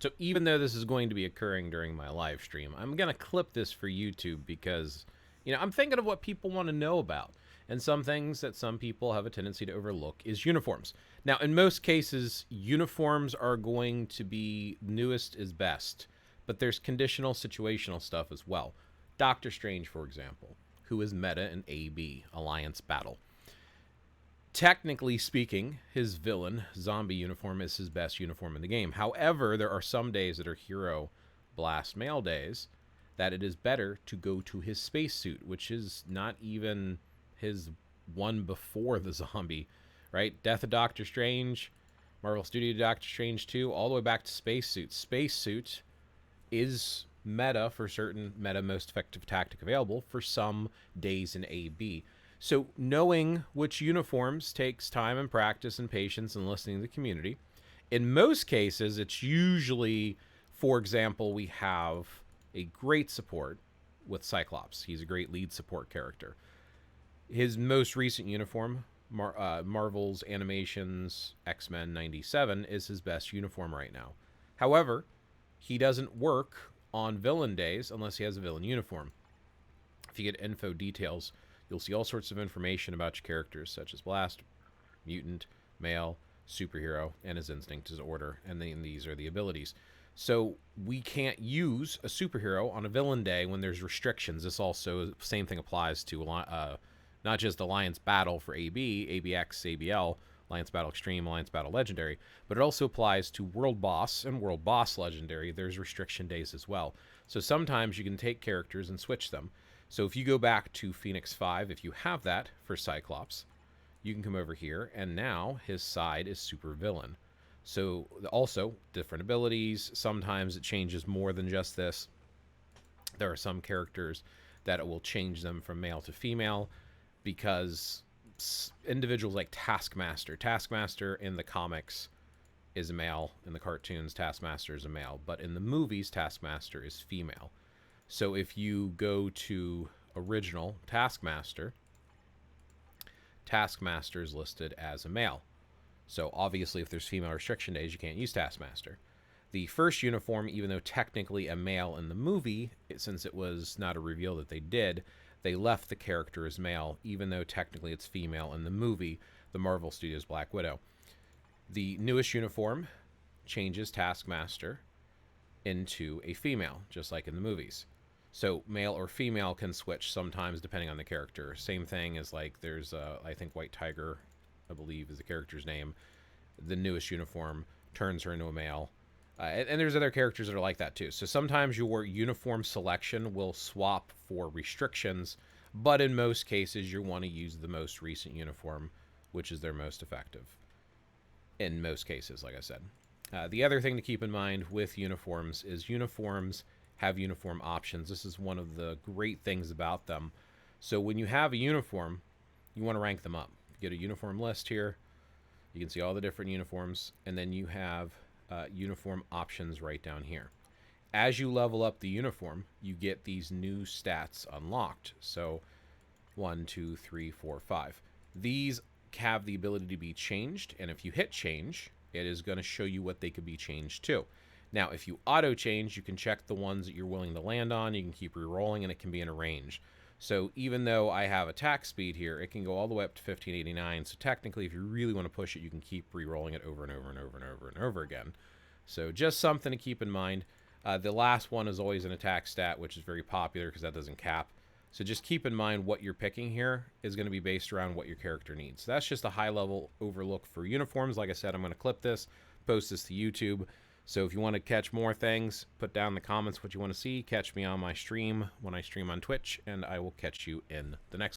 So even though this is going to be occurring during my live stream, I'm going to clip this for YouTube because, I'm thinking of what people want to know about. And some things that some people have a tendency to overlook is uniforms. Now, in most cases, uniforms are going to be newest is best, but there's conditional situational stuff as well. Doctor Strange, for example, who is meta in AB, Alliance Battle. Technically speaking, his villain zombie uniform is his best uniform in the game. However, there are some days that are hero blast mail days that it is better to go to his spacesuit, which is not even his one before the zombie, right? Death of Doctor Strange, Marvel Studio Doctor Strange 2, all the way back to spacesuit. Spacesuit is meta for certain meta most effective tactic available for some days in AB. So knowing which uniforms takes time and practice and patience and listening to the community. In most cases, it's usually, for example, we have a great support with Cyclops. He's a great lead support character. His most recent uniform, Marvel's Animations X-Men 97, is his best uniform right now. However, he doesn't work on villain days unless he has a villain uniform. If you get info details, you'll see all sorts of information about your characters, such as Blast, Mutant, Male, Superhero, and his instinct, his order, and then these are the abilities. So we can't use a superhero on a villain day when there's restrictions. This also, same thing applies to not just Alliance Battle for AB, ABX, ABL, Alliance Battle Extreme, Alliance Battle Legendary, but it also applies to World Boss and World Boss Legendary. There's restriction days as well. So sometimes you can take characters and switch them. So if you go back to Phoenix 5, if you have that for Cyclops, you can come over here, and now his side is super villain. So also, different abilities. Sometimes it changes more than just this. There are some characters that it will change them from male to female because individuals like Taskmaster in the comics is a male. In the cartoons, Taskmaster is a male. But in the movies, Taskmaster is female. So if you go to original Taskmaster, Taskmaster is listed as a male. So obviously if there's female restriction days, you can't use Taskmaster. The first uniform, even though technically a male in the movie, since it was not a reveal that they did, they left the character as male, even though technically it's female in the movie, the Marvel Studios Black Widow. The newest uniform changes Taskmaster into a female, just like in the movies. So male or female can switch sometimes depending on the character. Same thing as like there's, I think White Tiger, I believe is the character's name. The newest uniform turns her into a male. And there's other characters that are like that too. So sometimes your uniform selection will swap for restrictions, but in most cases you want to use the most recent uniform, which is their most effective. In most cases, like I said. The other thing to keep in mind with uniforms is uniforms have uniform options. This is one of the great things about them. So when you have a uniform, you want to rank them up. You get a uniform list here. You can see all the different uniforms, and then you have uniform options right down here. As you level up the uniform, you get these new stats unlocked. So 1, 2, 3, 4, 5. These have the ability to be changed, and if you hit change, it is going to show you what they could be changed to. Now, if you auto change, you can check the ones that you're willing to land on. You can keep re-rolling, and it can be in a range. So even though I have attack speed here, it can go all the way up to 1589. So technically, if you really want to push it, you can keep re-rolling it over and over and over and over and over again. So just something to keep in mind. The last one is always an attack stat, which is very popular because that doesn't cap. So just keep in mind what you're picking here is going to be based around what your character needs. So that's just a high-level overlook for uniforms. Like I said, I'm going to clip this, post this to YouTube. So if you want to catch more things, put down in the comments what you want to see. Catch me on my stream when I stream on Twitch, and I will catch you in the next one.